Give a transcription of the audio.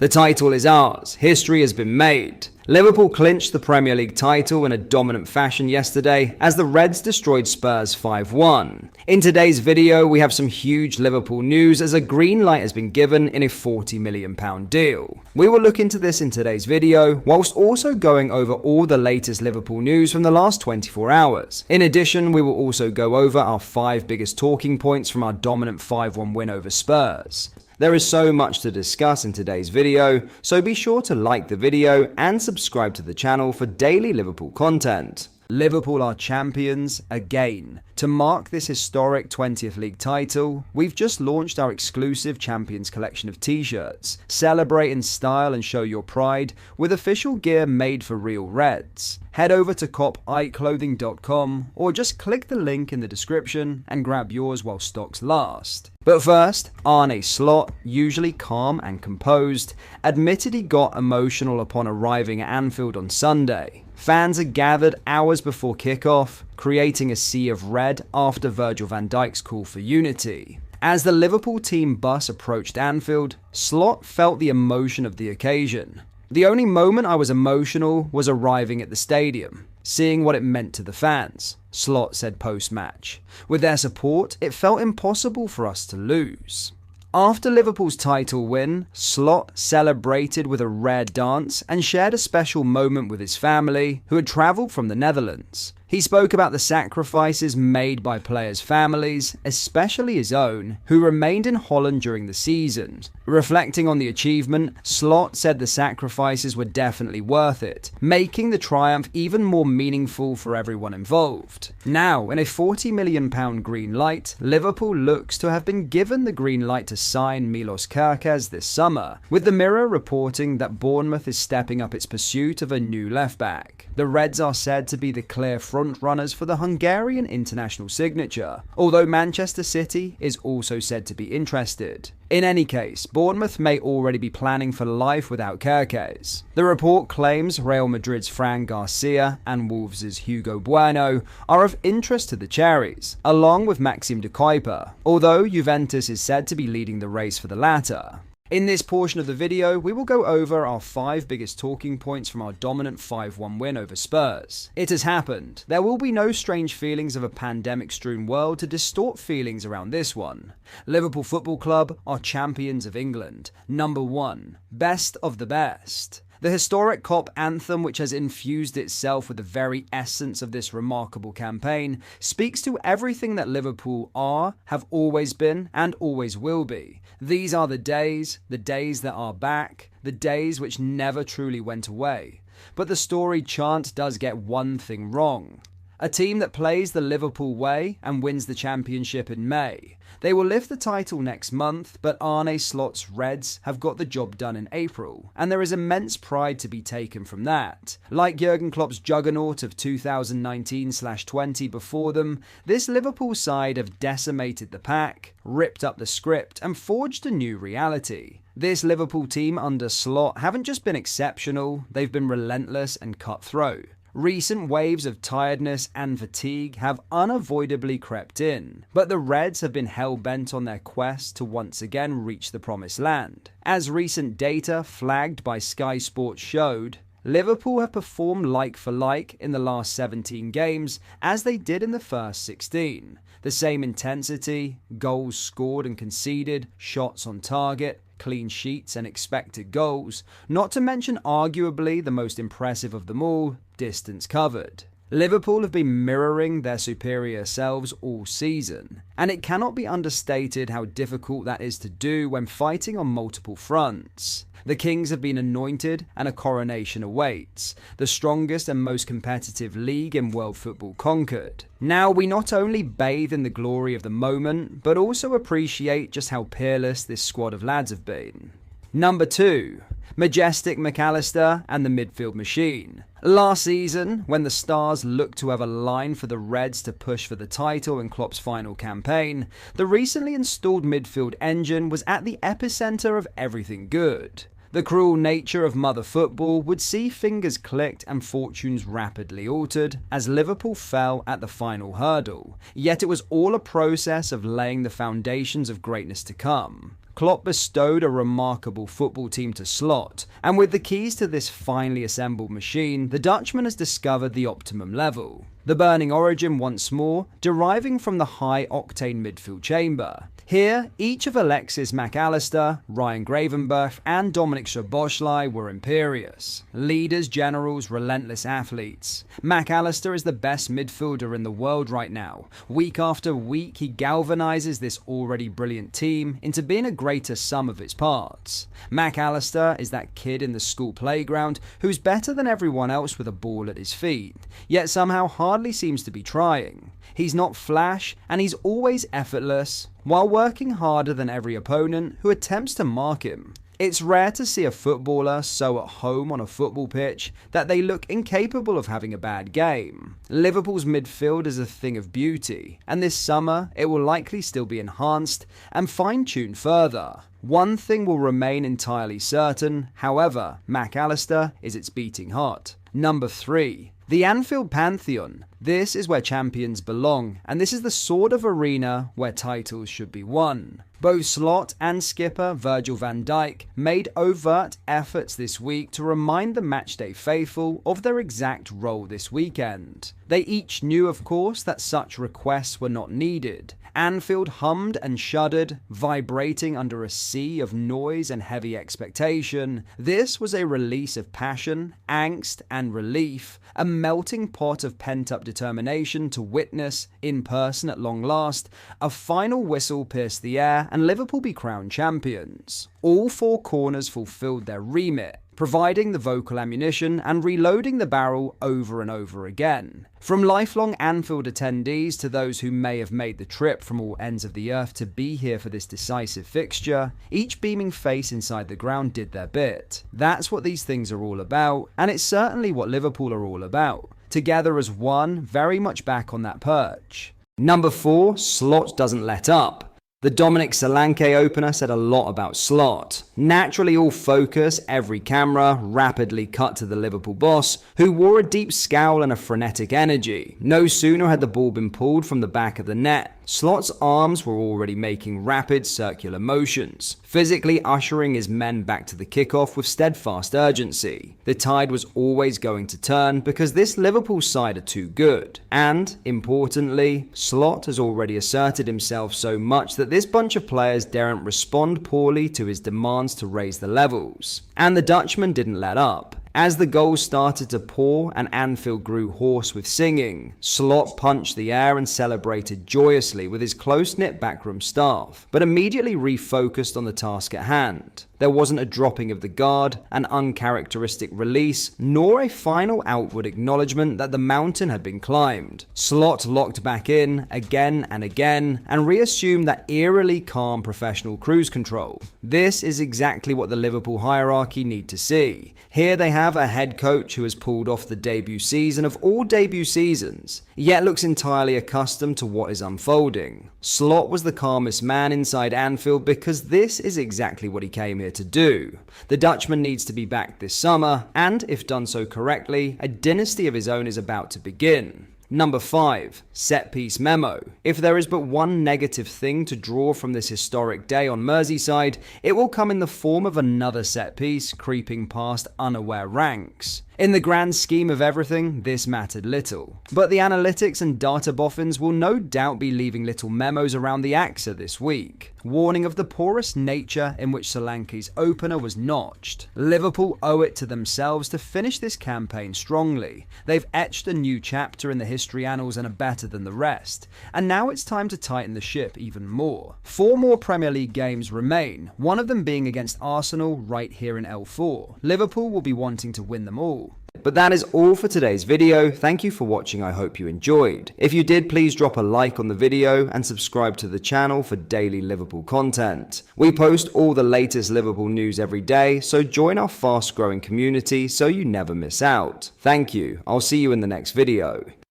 The title is ours. History has been made. Liverpool clinched the Premier League title in a dominant fashion yesterday as the Reds destroyed Spurs 5-1. In today's video, we have some huge Liverpool news as a green light has been given in a £40 million deal. We will look into this in today's video, whilst also going over all the latest Liverpool news from the last 24 hours. In addition, we will also go over our 5 biggest talking points from our dominant 5-1 win over Spurs. There is so much to discuss in today's video, so be sure to like the video and subscribe to the channel for daily Liverpool content. Liverpool are champions again. To mark this historic 20th league title, we've just launched our exclusive Champions collection of t-shirts. Celebrate in style and show your pride with official gear made for real Reds. Head over to copiclothing.com or just click the link in the description and grab yours while stocks last. But first, Arne Slot, usually calm and composed, admitted he got emotional upon arriving at Anfield on Sunday. Fans had gathered hours before kickoff, creating a sea of red after Virgil van Dijk's call for unity. As the Liverpool team bus approached Anfield, Slot felt the emotion of the occasion. The only moment I was emotional was arriving at the stadium, seeing what it meant to the fans, Slot said post-match. With their support, it felt impossible for us to lose. After Liverpool's title win, Slot celebrated with a rare dance and shared a special moment with his family, who had travelled from the Netherlands. He spoke about the sacrifices made by players' families, especially his own, who remained in Holland during the season. Reflecting on the achievement, Slot said the sacrifices were definitely worth it, making the triumph even more meaningful for everyone involved. Now, in a £40 million green light, Liverpool looks to have been given the green light to sign Milos Kerkez this summer, with the Mirror reporting that Bournemouth is stepping up its pursuit of a new left-back. The Reds are said to be the clear front-runners for the Hungarian international signature, although Manchester City is also said to be interested. In any case, Bournemouth may already be planning for life without Kerkez. The report claims Real Madrid's Fran Garcia and Wolves' Hugo Bueno are of interest to the Cherries, along with Maxime de Kuiper, although Juventus is said to be leading the race for the latter. In this portion of the video, we will go over our 5 biggest talking points from our dominant 5-1 win over Spurs. It has happened. There will be no strange feelings of a pandemic-strewn world to distort feelings around this one. Liverpool Football Club are champions of England. Number 1. Best of the best. The historic Kop anthem, which has infused itself with the very essence of this remarkable campaign, speaks to everything that Liverpool are, have always been, and always will be. These are the days that are back, the days which never truly went away. But the storied chant does get one thing wrong. A team that plays the Liverpool way and wins the championship in May. They will lift the title next month, but Arne Slot's Reds have got the job done in April, and there is immense pride to be taken from that. Like Jurgen Klopp's juggernaut of 2019/20 before them, this Liverpool side have decimated the pack, ripped up the script, and forged a new reality. This Liverpool team under Slot haven't just been exceptional, they've been relentless and cutthroat. Recent waves of tiredness and fatigue have unavoidably crept in, but the Reds have been hell-bent on their quest to once again reach the promised land. As recent data flagged by Sky Sports showed, Liverpool have performed like for like in the last 17 games as they did in the first 16. The same intensity, goals scored and conceded, shots on target, clean sheets and expected goals, not to mention arguably the most impressive of them all, distance covered. Liverpool have been mirroring their superior selves all season, and it cannot be understated how difficult that is to do when fighting on multiple fronts. The Kings have been anointed and a coronation awaits, the strongest and most competitive league in world football conquered. Now we not only bathe in the glory of the moment, but also appreciate just how peerless this squad of lads have been. Number 2. Majestic McAllister and the midfield machine. Last season, when the Stars looked to have a line for the Reds to push for the title in Klopp's final campaign, the recently installed midfield engine was at the epicenter of everything good. The cruel nature of mother football would see fingers clicked and fortunes rapidly altered as Liverpool fell at the final hurdle, yet it was all a process of laying the foundations of greatness to come. Klopp bestowed a remarkable football team to Slot, and with the keys to this finely assembled machine, the Dutchman has discovered the optimum level. The burning origin once more, deriving from the high-octane midfield chamber. Here, each of Alexis Mac Allister, Ryan Gravenberch and Dominic Szoboszlai were imperious. Leaders, generals, relentless athletes. Mac Allister is the best midfielder in the world right now. Week after week, he galvanizes this already brilliant team into being a greater sum of its parts. Mac Allister is that kid in the school playground who's better than everyone else with a ball at his feet, yet somehow hardly seems to be trying. He's not flash, and he's always effortless, while working harder than every opponent who attempts to mark him. It's rare to see a footballer so at home on a football pitch that they look incapable of having a bad game. Liverpool's midfield is a thing of beauty, and this summer it will likely still be enhanced and fine-tuned further. One thing will remain entirely certain, however, Mac Allister is its beating heart. Number 3. The Anfield Pantheon. This is where champions belong, and this is the sort of arena where titles should be won. Both Slot and skipper Virgil van Dijk made overt efforts this week to remind the matchday faithful of their exact role this weekend. They each knew, of course, that such requests were not needed. Anfield hummed and shuddered, vibrating under a sea of noise and heavy expectation. This was a release of passion, angst, and relief, a melting pot of pent-up determination to witness, in person at long last, a final whistle pierce the air and Liverpool be crowned champions. All four corners fulfilled their remit, providing the vocal ammunition and reloading the barrel over and over again. From lifelong Anfield attendees to those who may have made the trip from all ends of the earth to be here for this decisive fixture, each beaming face inside the ground did their bit. That's what these things are all about, and it's certainly what Liverpool are all about. Together as one, very much back on that perch. Number 4, Slot doesn't let up. The Dominic Solanke opener said a lot about Slot. Naturally all focus, every camera, rapidly cut to the Liverpool boss, who wore a deep scowl and a frenetic energy. No sooner had the ball been pulled from the back of the net, Slot's arms were already making rapid circular motions, physically ushering his men back to the kickoff with steadfast urgency. The tide was always going to turn because this Liverpool side are too good. And, importantly, Slot has already asserted himself so much that this bunch of players daren't respond poorly to his demands to raise the levels. And the Dutchman didn't let up. As the goals started to pour and Anfield grew hoarse with singing, Slot punched the air and celebrated joyously with his close-knit backroom staff, but immediately refocused on the task at hand. There wasn't a dropping of the guard, an uncharacteristic release, nor a final outward acknowledgement that the mountain had been climbed. Slot locked back in again and again and reassumed that eerily calm professional cruise control. This is exactly what the Liverpool hierarchy need to see. Here they have a head coach who has pulled off the debut season of all debut seasons, yet looks entirely accustomed to what is unfolding. Slot was the calmest man inside Anfield because this is exactly what he came here to do. The Dutchman needs to be back this summer, and if done so correctly, a dynasty of his own is about to begin. Number 5, set-piece memo. If there is but one negative thing to draw from this historic day on Merseyside, it will come in the form of another set-piece creeping past unaware ranks. In the grand scheme of everything, this mattered little. But the analytics and data boffins will no doubt be leaving little memos around the AXA this week, warning of the porous nature in which Solanke's opener was notched. Liverpool owe it to themselves to finish this campaign strongly. They've etched a new chapter in the history annals and are better than the rest. And now it's time to tighten the ship even more. 4 more Premier League games remain, one of them being against Arsenal right here in L4. Liverpool will be wanting to win them all. But that is all for today's video. Thank you for watching. I hope you enjoyed. If you did, please drop a like on the video and subscribe to the channel for daily Liverpool content. We post all the latest Liverpool news every day, so join our fast growing community so you never miss out. Thank you. I'll see you in the next video.